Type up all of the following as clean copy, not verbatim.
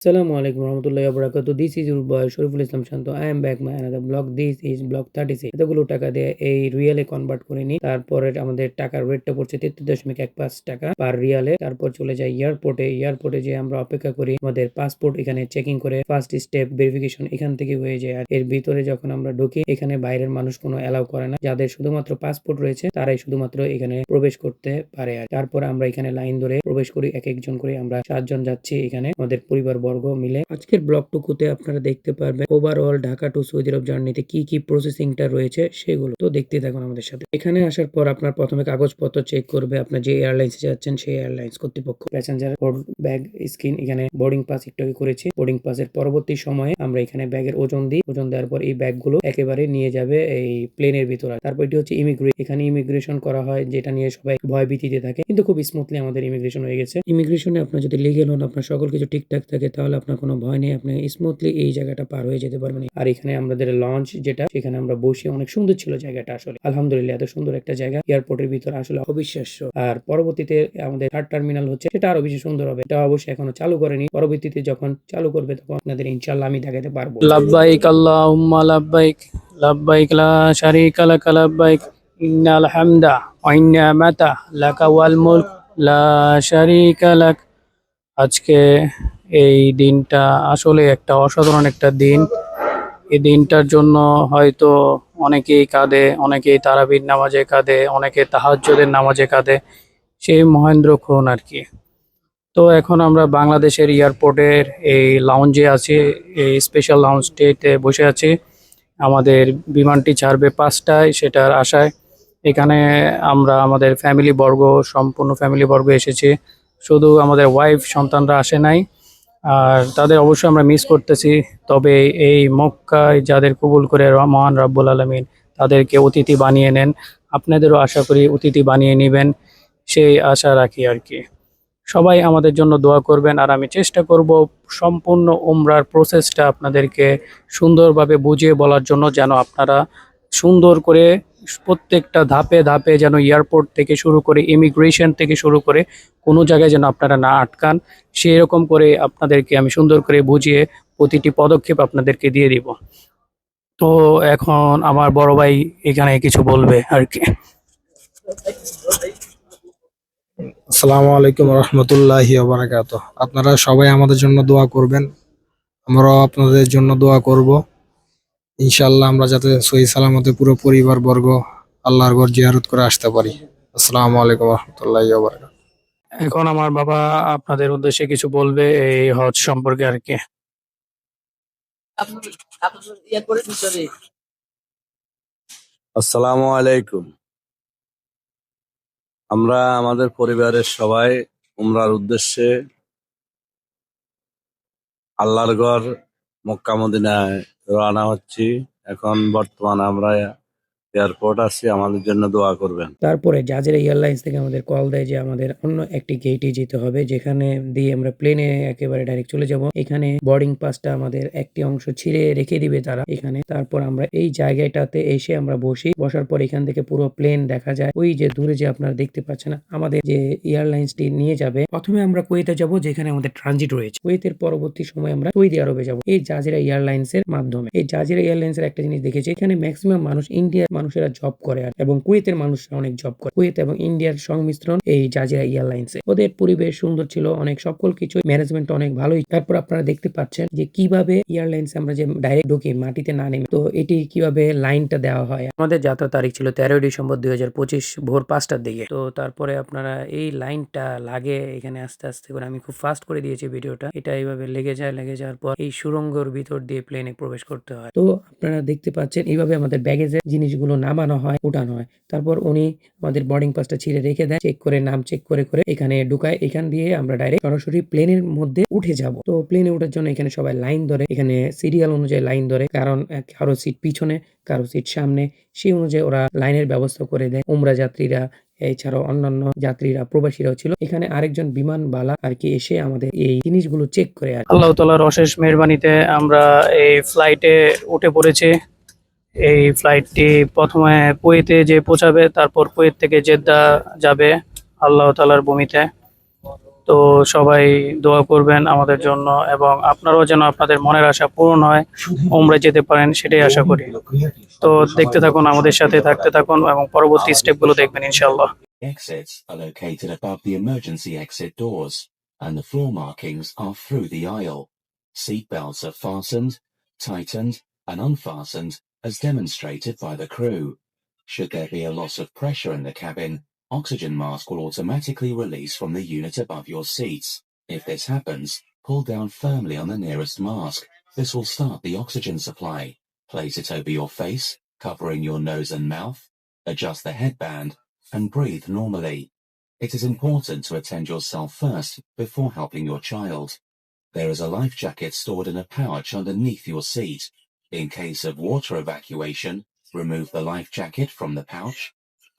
Assalamu alaikum warahmatullahi wabarakatuh. This is your boy Shariful Islam Shanto. I am back my another blog. This is blog 36. এতগুলো টাকা দিয়ে এই রিয়ালে convert করে নিই। তারপরে আমাদের টাকার রেটটা পড়ছে 33.15 টাকা পার রিয়ালে। তারপর চলে যাই এয়ারপোর্টে যে আমরা অপেক্ষা করি আমাদের পাসপোর্ট এখানে চেকিং করে ফার্স্ট স্টেপ ভেরিফিকেশন এখান থেকে হয়ে যায়। আর এর ভিতরে যখন আমরা ঢুকি এখানে বাইরের মানুষ কোনো অ্যালাউ করে না। যাদের শুধুমাত্র পাসপোর্ট রয়েছে তারাই শুধুমাত্র এখানে প্রবেশ করতে পারে। আর তারপর আমরা এখানে লাইন ধরে প্রবেশ করি এক একজন করে। আমরা 7 জন যাচ্ছি এখানে আমাদের পরিবার বর্গ মিলে। আজকের ব্লগটুকুতে আপনারা দেখতে পারবেন ওভারঅল ঢাকা টু সৌদি আরব জার্নিতে কি প্রসেসিংটা রয়েছে সেগুলো। তো দেখতে থাকুন আমাদের সাথে। এখানে আসার পর আপনার প্রথমে কাগজপত্র চেক করবে আপনার যে এয়ারলাইন্সে যাচ্ছেন সেই এয়ারলাইন্স কর্তৃপক্ষ। প্যাসেঞ্জার ব্যাগ স্ক্রিন এখানে বোর্ডিং পাস একটু আগে করেছি। বোর্ডিং পাসের পরবর্তী সময়ে আমরা এখানে ব্যাগের ওজন দিই। ওজন দেওয়ার পর এই ব্যাগগুলো একেবারে নিয়ে যাবে এই প্লেনের ভিতরে। তারপর এটি হচ্ছে এখানে ইমিগ্রেশন করা হয়, যেটা নিয়ে সবাই ভয় ভীতিতে থাকে, কিন্তু খুব স্মুথলি আমাদের ইমিগ্রেশন হয়ে গেছে। ইমিগ্রেশনে আপনার যদি লিগেল হন, আপনার সকল কিছু ঠিকঠাক থাকে, তাহলে আপনার কোনো ভয় নেই, আপনি স্মুথলি এই জায়গাটা পার হয়ে যেতে পারবেন। আর এখানে আমাদের লঞ্চ যেটা, সেখানে আমরা বসে অনেক সুন্দর ছিল জায়গাটা। আসলে আলহামদুলিল্লাহ এত সুন্দর একটা জায়গা এয়ারপোর্টের ভিতর আসলে অবিশ্বাস্য। আর পরবর্তীতে আমাদের থার্ড টার্মিনাল হচ্ছে, সেটা আরো বেশি সুন্দর হবে। এটা অবশ্যই এখনো চালু করেনি, পরবর্তীতে যখন চালু করবে তখন আপনাদের ইনশাআল্লাহ আমি দেখাতে পারবো। লাব্বাইক আল্লাহুম্মা লাব্বাইক, লাব্বাইক লা শারীকা লাক লাব্বাইক, ইন্নাল হামদা ওয়া নি'মাতা লাকা ওয়াল মুলক লা শারীকা লাক। আজকে এই দিনটা আসলে একটা অসাধারণ একটা দিন। এই দিনটার জন্য হয়তো অনেকেই কাঁদে, অনেকেই তারাবির নামাজে কাঁদে, অনেকে তাহাজ্জুদের নামাজে কাঁদে, সেই মহেন্দ্রক্ষণ আর কি। তো এখন আমরা বাংলাদেশের এয়ারপোর্টের এই লাউঞ্জে আছি, এই স্পেশাল লাউঞ্জটিতে বসে আছি। আমাদের বিমানটি ছাড়বে 5টায়, সেটার আশায় এখানে আমরা আমাদের সম্পূর্ণ ফ্যামিলি বর্গ এসেছি। শুধু আমাদের ওয়াইফ সন্তানরা আসে নাই, আর তাদের অবশ্যই আমরা মিস করতেছি। তবে এই মক্কায় যাদের কবুল করে মহান রাব্বুল আলামিন তাদেরকে অতিথি বানিয়ে নেন, আপনাদেরও আশা করি অতিথি বানিয়ে নেবেন, সেই আশা রাখি আর কি। সবাই আমাদের জন্য দোয়া করবেন, আর আমি চেষ্টা করব সম্পূর্ণ উমরার প্রসেসটা আপনাদেরকে সুন্দরভাবে বুঝিয়ে বলার জন্য, যেন আপনারা সুন্দর করে প্রত্যেকটা ধাপে ধাপে যেন এয়ারপোর্ট থেকে শুরু করে ইমিগ্রেশন থেকে শুরু করে কোনো জায়গায় যেন আপনারা না আটকান, সেই রকম করে আপনাদেরকে আমি সুন্দর করে বুঝিয়ে প্রতিটি পদক্ষেপ আপনাদেরকে দিয়ে দিব। তো এখন আমার বড় ভাই এখানে কিছু বলবে আর কি। আসসালামু আলাইকুম রহমতুল্লাহি ওবারাকাত। আপনারা সবাই আমাদের জন্য দোয়া করবেন, আমরাও আপনাদের জন্য দোয়া করব। ইনশাআল্লাহ আমরা যাতে সহি সালামতে পুরো পরিবার বর্গ আল্লাহর ঘর জিয়ারত করে আসতে পারি। আসসালামু আলাইকুম রহমতুল্লাহি ওবারাকাত। এখন আমার বাবা আপনাদের উদ্দেশ্যে কিছু বলবে এই হজ সম্পর্কে আর কি। আসসালামু আলাইকুম। আমরা আমাদের পরিবারের সবাই উমরার উদ্দেশ্যে আল্লাহর ঘর মক্কা মদিনায় রওনা হচ্ছি। এখন বর্তমানে আমরা এয়ারপোর্ট আছি, আমাদের জন্য দোয়া করবেন। তারপরে জাজিরা এয়ারলাইন্স থেকে আমাদের কল দেয় যে আমাদের অন্য একটি গেটে যেতে হবে, যেখানে দিয়ে আমরা প্লেনে একেবারে ডাইরেক্ট চলে যাব। এখানে বোর্ডিং পাসটা আমাদের একটি অংশ ছিঁড়ে রেখে দিবে তারা এখানে। তারপর আমরা এই জায়গাটাতে এসে আমরা বসার পর এখান থেকে পুরো প্লেন দেখা যায়। ওই যে দূরে যে আপনারা দেখতে পাচ্ছেন আমাদের যে এয়ারলাইন্সটি নিয়ে যাবে, প্রথমে আমরা কুয়েতে যাব, যেখানে আমাদের ট্রানজিট রয়েছে। কুয়েতের পরবর্তী সময় আমরা সৌদি আরবে যাব এই জাজিরা এয়ারলাইন্স এর মাধ্যমে। এই জাজিরা এয়ারলাইন্স এর একটা জিনিস দেখেছি, এখানে ম্যাক্সিমাম মানুষ ইন্ডিয়ার মানুষেরা জব করে এবং কুয়েতের মানুষরা অনেক জব করে। কুয়েত এবং ইন্ডিয়ার সংমিশ্রণ এই জাজিরা এয়ারলাইন্স। ওদের পরিবেশ সুন্দর ছিল, অনেক সকল কিছু ম্যানেজমেন্ট অনেক ভালোই। তারপর আপনারা দেখতে পাচ্ছেন যে কিভাবে এয়ারলাইন্স আমরা যে ডাইরেক্ট ঢুকি মাটিতে না নেমে, তো এটি কিভাবে লাইনটা দেওয়া হয়। আমাদের যাত্রা তারিখ ছিল 13 ডিসেম্বর 2025 ভোর 5টার দিকে। তো তারপরে আপনারা এই লাইনটা লাগে এখানে আস্তে আস্তে করে, আমি খুব ফাস্ট করে দিয়েছি ভিডিওটা। এটা এইভাবে লেগে যাওয়ার পর এই সুড়ঙ্গর ভিতর দিয়ে প্লেনে প্রবেশ করতে হয়। তো আপনারা দেখতে পাচ্ছেন এইভাবে আমাদের ব্যাগেজের জিনিসগুলো নামানো হয়, উঠানো হয়। তারপর উনি আমাদের বোর্ডিং পাসটা ছিঁড়ে রেখে দেয়, চেক করে নাম চেক করে এখানে ঢুকায়। এখান দিয়ে আমরা ডাইরেক্ট সরাসরি প্লেনের মধ্যে উঠে যাব। তো প্লেনে ওঠার জন্য এখানে সবাই লাইন ধরে, এখানে সিরিয়াল অনুযায়ী লাইন ধরে, কারণ কারো সিট পিছনে কারো সিট সামনে, সেই অনুযায়ী ওরা লাইনের ব্যবস্থা করে দেয়। উমরা যাত্রীরা এছাড়াও অন্যান্য যাত্রীরা প্রবাসীরাও ছিল এখানে। আরেকজন বিমানবালা আর কি এসে আমাদের এই জিনিসগুলো চেক করে। আল্লাহ তাআলার অশেষ মেহেরবানিতে আমরা এই ফ্লাইটে উঠে পড়েছি। এই ফ্লাইটটি প্রথমে কুয়েতে পৌঁছাবে, তারপর কুয়েত থেকে জেদ্দা যাবে আল্লাহ তাআলার ভূমিতে। তো তো সবাই দোয়া করবেন আমাদের জন্য এবং আপনারাও যেন আপনাদের মনের আশা পূরণ হয়, উমরায় যেতে পারেন সেটাই আশা করি। তো দেখতে থাকুন, আমাদের সাথে থাকতে থাকুন এবং পরবর্তী স্টেপগুলো দেখবেন ইনশাআল্লাহ। Exits are located above the emergency exit doors, and the floor markings are through the aisle. Seat belts are fastened, tightened, and unfastened as demonstrated by the crew. Should there be a loss of pressure in the cabin, oxygen mask will automatically release from the unit above your seats. If this happens, pull down firmly on the nearest mask. This will start the oxygen supply. Place it over your face, covering your nose and mouth. Adjust the headband and breathe normally. It is important to attend yourself first before helping your child. There is a life jacket stored in a pouch underneath your seat. In case of water evacuation, remove the life jacket from the pouch.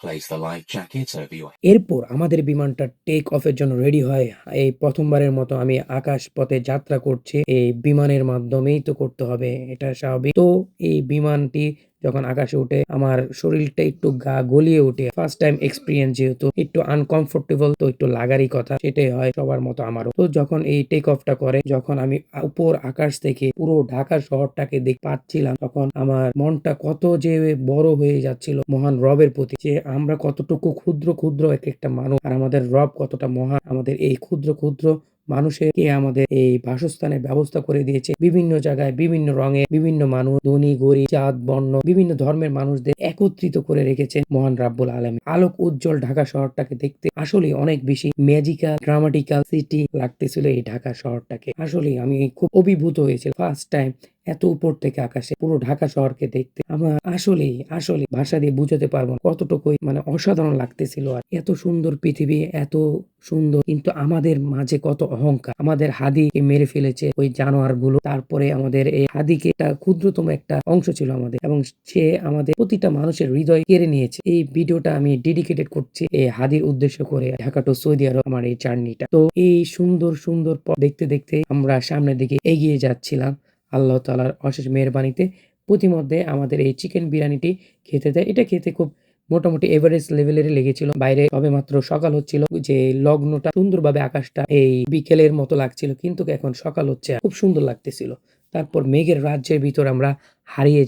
Place the life jacket over your এরপর আমাদের বিমানটা take অফের জন্য ready হয়। এই প্রথমবারের মতো আমি আকাশ পথে যাত্রা করছি, এই বিমানের মাধ্যমেই তো করতে হবে, এটা স্বাভাবিক। তো এই বিমানটি যখন আকাশে উঠে আমার শরীরটা একটু গা গলিয়ে উঠে, ফার্স্ট টাইম এক্সপিরিয়েন্স যেহেতু একটু আনকমফোর্টেবল, তো একটু লাগারই কথা, সেটাই হয় সবার মতো আমারও। তো যখন এই টেক অফটা করে, যখন আমি উপর আকাশ থেকে পুরো ঢাকা শহরটাকে দেখতে পাচ্ছিলাম, তখন আমার মনটা কত যে বড় হয়ে যাচ্ছিল মহান রবের প্রতি, যে আমরা কতটুকু ক্ষুদ্র ক্ষুদ্র এক একটা মানুষ, আর আমাদের রব কতটা মহান, আমাদের এই ক্ষুদ্র ক্ষুদ্র মানুষকে আমাদের এই বাসস্থানের ব্যবস্থা করে দিয়েছে। বিভিন্ন জায়গায় বিভিন্ন রঙে বিভিন্ন মানুষ, ধনী গরিব, জাত বর্ণ, বিভিন্ন ধর্মের মানুষদের একত্রিত করে রেখেছেন মহান রাব্বুল আলামিন। আলোক উজ্জ্বল ঢাকা শহরটাকে দেখতে আসলে অনেক বেশি ম্যাজিক্যাল, ড্রামাটিক্যাল সিটি লাগতেছিল এই ঢাকা শহরটাকে। আসলে আমি খুব অভিভূত হয়েছিল ফার্স্ট টাইম এত উপর থেকে আকাশে পুরো ঢাকা শহরকে দেখতে। আমার আসলে ভাষা দিয়ে বুঝাতে পারবো না কতটুকু মানে অসাধারণ লাগতেছিল। আর এত সুন্দর পৃথিবী, এত সুন্দর, কিন্তু আমাদের মাঝে কত অহংকার। আমাদের হাদিকে মেরে ফেলেছে ওই জানোয়ার গুলো, তারপরে আমাদের এই হাদিকে একটা ক্ষুদ্রতম একটা অংশ ছিল আমাদের, এবং সে আমাদের প্রতিটা মানুষের হৃদয় কেড়ে নিয়েছে। এই ভিডিওটা আমি ডেডিকেটেড করছি এই হাদির উদ্দেশ্য করে, ঢাকা টু সৌদি আরব আমার এই জার্নিটা। তো এই সুন্দর সুন্দর পথ দেখতে দেখতে আমরা সামনের দিকে এগিয়ে যাচ্ছিলাম আল্লাহ তাআলার অশেষ মেহেরবানিতে। প্রতিমধ্যে আমাদের এই চিকেন বিরিয়ানিটি খেতে দেয়। এটা খেতে খুব মোটামুটি এভারেজ লেভেলের লেগেছিল। বাইরে সবেমাত্র সকাল হচ্ছিল, যে লগ্নটা সুন্দরভাবে আকাশটা এই বিকেলের মতো লাগছিল, কিন্তু এখন সকাল হচ্ছে, খুব সুন্দর লাগতেছিল। তারপর মেঘের রাজ্যের ভিতর আমরা হারিয়ে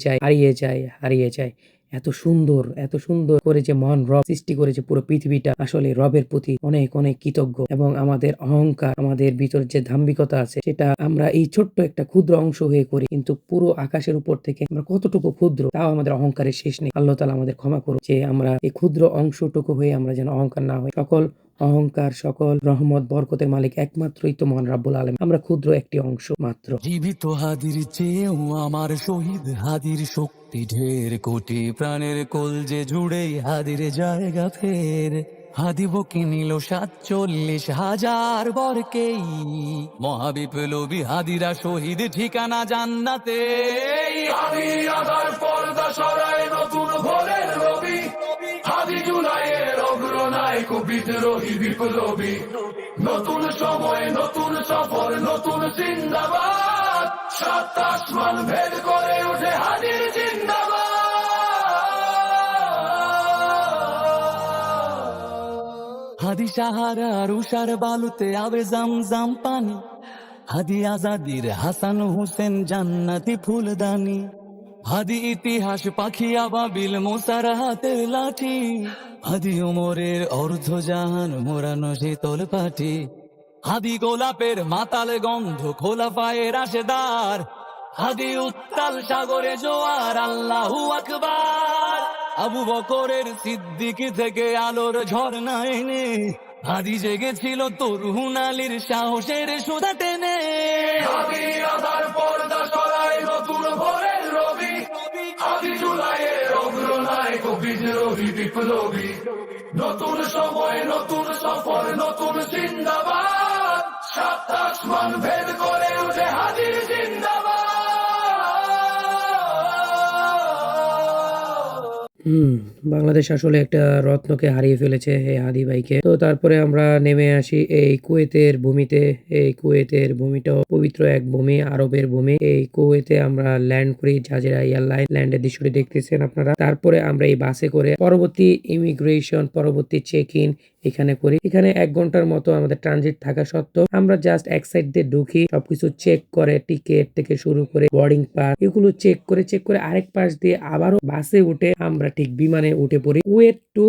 যাই। এত সুন্দর করে যে মহান রব সৃষ্টি করেছে পুরো পৃথিবীটা, আসলে রবের প্রতি অনেক অনেক কৃতজ্ঞ। এবং আমাদের অহংকার, আমাদের ভিতর যে দাম্ভিকতা আছে, সেটা আমরা এই ছোট্ট একটা ক্ষুদ্র অংশ হয়ে করি, কিন্তু পুরো আকাশের উপর থেকে আমরা কতটুকু ক্ষুদ্র, তাও আমাদের অহংকারের শেষ নেই। আল্লাহ তাআলা আমাদের ক্ষমা করুন, যে আমরা এই ক্ষুদ্র অংশটুকু হয়ে আমরা যেন অহংকার না হই। সকল অহংকার, সকল রহমত বরকতের মালিক একমাত্রই তো মহান রাব্বুল আলামিন। আমরা ক্ষুদ্র একটি অংশ মাত্র। জীবিত হাদির চেয়েও আমার শহীদ হাদির শক্তি ঢের, কোটি প্রাণের কলজে জুড়ে হাদির জায়গা ফের। হাদি বকে নিল 47,000 বরকেই, মহাবিপ্লবী হাদিরা শহীদ ঠিকানা জান্নাতে। হাদি আধার পর্দা সরায় নতুন ভোরের রবি, হাদি জুলাইয়ের অগ্রনায়ক বিদ্রোহী বিপ্লবী। নতুন সময়, নতুন সফর, নতুন জিন্দাবাদ, 7 আসমান ভেদ করে উঠে হাদির জিন্দাবাদ। হাদি সাহারার উষার বালুতে আবে জামজাম পানি, হাদি আজাদির হাসান হোসেন জান্নাতি ফুলদানি। হাদি ইতিহাস পাখি আবাবিল মোসার হাতের লাঠি, হাদি ওমরের অর্ধজাহান মোরানো শীতল পাঠি। হাদি গোলাপের মাতাল গন্ধ খোলাফায়ে রাশেদার, হাদি উত্তাল সাগরে জোয়ার আল্লাহু আকবার। আবু বকরের সিদ্দিকী থেকে আলোর ঝর্ণা এনে, হাদি জেগেছিল তরুণ আলীর সাহসের সুধা টেনে। হাদি আধার পর্দা সরায় নতুন ভোরের রবি, হাদি জুলাইয়ের অগ্রনায়ক বিদ্রোহী বিপ্লবী। নতুন সময়, নতুন সফর, নতুন জিন্দাবাদ, 7 আসমান ভেদ করে উঠে হাদির জিন্দাবাদ। বাংলাদেশ আসলে একটা রত্নকে হারিয়ে ফেলেছে এই হাদি ভাইকে। তো তারপরে আমরা নেমে আসি এই কুয়েতের ভূমিতে। এই কুয়েতের ভূমিটাও পবিত্র এক ভূমি, আরবের ভূমি। এই কুয়েতে আমরা ল্যান্ড করি, জাজিরা এয়ারলাইন ল্যান্ডের দৃশ্যটি দেখতেছেন আপনারা। তারপরে আমরা এই বাসে করে পরবর্তী ইমিগ্রেশন, পরবর্তী চেক ইন, এখানে করি। এখানে 1 ঘন্টার মতো আমাদের ট্রানজিট থাকা সত্ত্বেও আমরা জাস্ট এক সাইড দিয়ে ঢুকি, সবকিছু চেক করে, টিকেট থেকে শুরু করে বোর্ডিং পাস এগুলো চেক করে আরেক পাশ দিয়ে আবারও বাসে উঠে আমরা ঠিক বিমানে উঠে পড়ি কুয়েত টু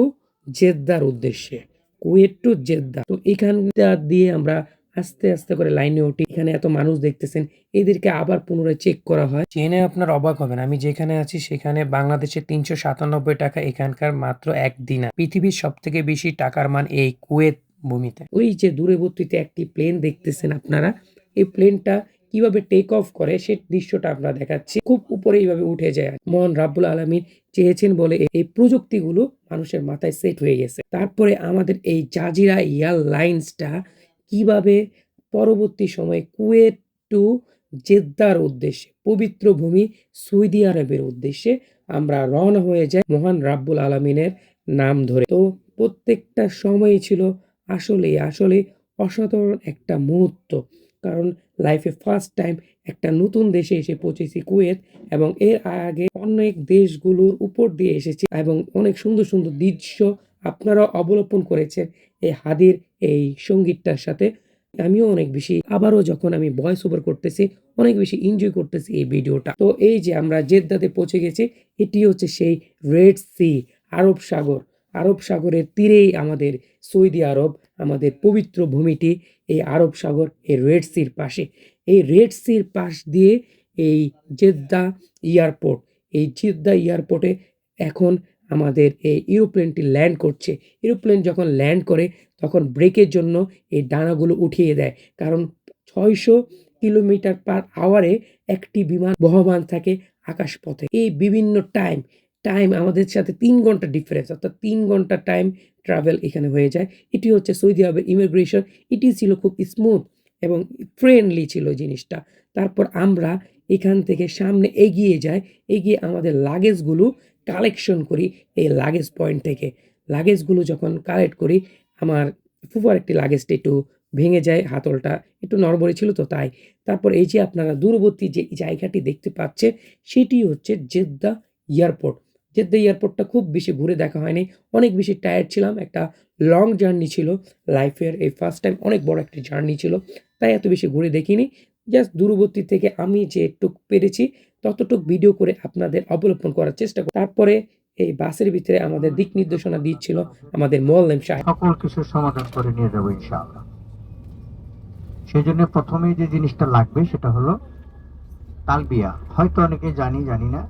জেদ্দার উদ্দেশ্যে। Kuwait two Jeddah. তো এখানটা দিয়ে আমরা আস্তে আস্তে করে লাইনে উঠি। এখানে এত মানুষ দেখতেছেন, এদেরকে আবার পুনরায় চেক করা হয়। জেনে আপনার অবাক হবেন, আমি যেখানে আছি সেখানে বাংলাদেশে 397 টাকা, এখানকার মাত্র 1 দিনার। পৃথিবীর সব থেকে বেশি টাকার মান এই কুয়েত ভূমিতে। ওই যে দূরবর্তীতে একটি প্লেন দেখতেছেন আপনারা, এই প্লেনটা কিভাবে টেক অফ করে সে দৃশ্যটা আমরা দেখাচ্ছি। খুব উপরে এইভাবে উঠে যায়। মহান রাব্বুল আলামিন চেয়েছেন বলে এই প্রযুক্তিগুলো মানুষের মাথায় সেট হয়ে গেছে। তারপরে আমাদের এই জাজিরা এয়ারলাইন্সটা কিভাবে পরবর্তী সময়ে কুয়েত টু জেদ্দার উদ্দেশ্যে, পবিত্র ভূমি সৌদি আরবের উদ্দেশ্যে আমরা রওনা হয়ে যাই মহান রাব্বুল আলামিনের নাম ধরে। তো প্রত্যেকটা সময়ই ছিল আসলে অসাধারণ একটা মুহূর্ত। কারণ লাইফে ফার্স্ট টাইম একটা নতুন দেশে এসে পৌঁছেছি কুয়েত, এবং এর আগে অনেক দেশগুলোর উপর দিয়ে এসেছি এবং অনেক সুন্দর সুন্দর দৃশ্য আপনারা অবলোকন করেছেন এই হাদির এই সঙ্গীতটার সাথে। আমিও অনেক বেশি, আবারও যখন আমি ভয়েস ওভার করতেছি অনেক বেশি এনজয় করতেছি এই ভিডিওটা। তো এই যে আমরা জেদ্দাতে পৌঁছে গেছি, এটি হচ্ছে সেই রেড সি, আরব সাগর। আরব সাগরের তীরেই আমাদের সৌদি আরব, আমাদের পবিত্র ভূমিটি এই আরব সাগর, এই রেড সির পাশে। এই রেড সির পাশ দিয়ে এই জেদ্দা এয়ারপোর্ট, এই জেদ্দা এয়ারপোর্টে এখন আমাদের এই এরোপ্লেনটি ল্যান্ড করছে। এরোপ্লেন যখন ল্যান্ড করে তখন ব্রেকের জন্য এই ডানাগুলো উঠিয়ে দেয়, কারণ 600 কিলোমিটার পার আওয়ারে একটি বিমান বহমান থাকে আকাশপথে। এই বিভিন্ন টাইম আমাদের সাথে 3 ঘন্টা ডিফারেন্স, অর্থাৎ 3 ঘন্টা টাইম ট্রাভেল এখানে হয়ে যায়। এটি হচ্ছে সৌদি আরবের ইমিগ্রেশন। এটি ছিল খুব স্মুথ এবং ফ্রেন্ডলি ছিল জিনিসটা। তারপর আমরা এখান থেকে সামনে এগিয়ে যাই, এগিয়ে আমাদের লাগেজগুলো কালেকশন করি এই লাগেজ পয়েন্ট থেকে। লাগেজগুলো যখন কালেক্ট করি, আমার ফুফার একটি লাগেজটা একটু ভেঙে যায়, হাতলটা একটু নড়বড়ে ছিল তো তাই। তারপর এই যে আপনারা দূরবর্তী যে জায়গাটি দেখতে পাচ্ছেন সেটি হচ্ছে জেদ্দা এয়ারপোর্ট। জেদ্দা এয়ারপোর্টটা খুব বেশি ঘুরে দেখা হয়নি, অনেক বেশি টায়ার্ড ছিলাম। একটা লং জার্নি ছিল লাইফের, এই ফার্স্ট টাইম অনেক বড় একটা জার্নি ছিল, তাই এত বেশি ঘুরে দেখিনি। জাস্ট দূরবর্তী থেকে আমি যেটুক পেরেছি ততটুক ভিডিও করে আপনাদের অবলোকন করার চেষ্টা করি। তারপরে এই বাসের ভিতরে আমাদের দিক নির্দেশনা দিচ্ছিল আমাদের মোয়াল্লেম সাহেব। সকল কিছুর সমাধান করে নিয়ে যাবো ইনশাআল্লাহ। সেই জন্য প্রথমেই যে জিনিসটা লাগবে সেটা হলো তালবিয়া। হয়তো অনেকে জানি না,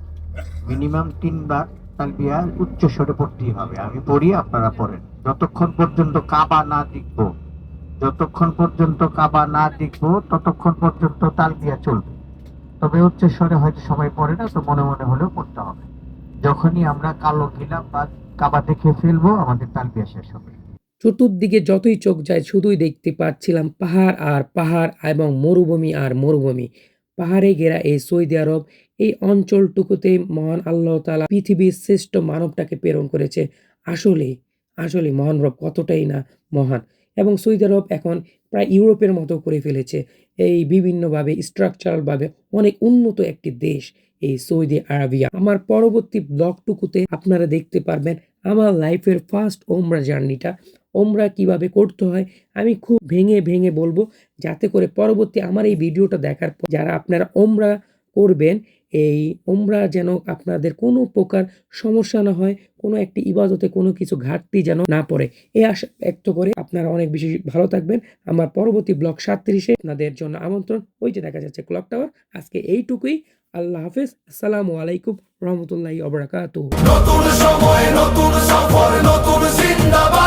মিনিমাম 3 বার তালবিয়া উচ্চ স্বরে পড়তেই হবে। আমি পড়ি, আপনারা পড়েন। যতক্ষণ পর্যন্ত কাবা না দেখবো ততক্ষণ পর্যন্ত তালবিয়া চলবে। তবে উচ্চ স্বরে হয়তো সবাই পড়ে না, তো মনে মনে হলেও পড়তে হবে। যখনই আমরা কালো গিলাম বা কাবা দেখে ফেলবো, আমাদের তালবিয়া শেষ হবে। চতুর্দিকে যতই চোখ যায় শুধুই দেখতে পাচ্ছিলাম পাহাড় আর পাহাড় এবং মরুভূমি আর মরুভূমি। পাহাড়ে ঘেরা এই সৌদি আরব, এই অঞ্চলটুকুতে মহান আল্লাহ তাআলা পৃথিবীর শ্রেষ্ঠ মানবটাকে প্রেরণ করেছে। আসলে মহান রব কতটাই না মহান। এবং সৌদি আরব এখন প্রায় ইউরোপের মতো করে ফেলেছে, এই বিভিন্নভাবে স্ট্রাকচারালভাবে অনেক উন্নত একটি দেশ এই সৌদি আরবিয়া। আমার পরবর্তী ব্লগটুকুতে আপনারা দেখতে পারবেন আমার লাইফের ফার্স্ট ওমরা জার্নিটা। ওমরা কিভাবে করতে হয় আমি খুব ভেঙে বলবো, যাতে করে পরবর্তী আমার এই ভিডিওটা দেখার পর যারা আপনারা ওমরা করবেন, এই ওমরা যেন আপনাদের কোনো প্রকার সমস্যা না হয়, কোনো একটি ইবাদতে কোনো কিছু ঘাটতি যেন না পড়ে, এই আশা ব্যক্ত করে আপনারা অনেক বেশি ভালো থাকবেন। আমার পরবর্তী ব্লগ 37-এ আপনাদের জন্য আমন্ত্রণ। ওই যে দেখা যাচ্ছে ক্লক টাওয়ার। আজকে এইটুকুই। আল্লাহ হাফেজ। আসসালামু আলাইকুম রহমতুল্লাহি ওয়া বারাকাতুহু। নতুন সময়, নতুন সফর, নতুন জিন্দাবাদ।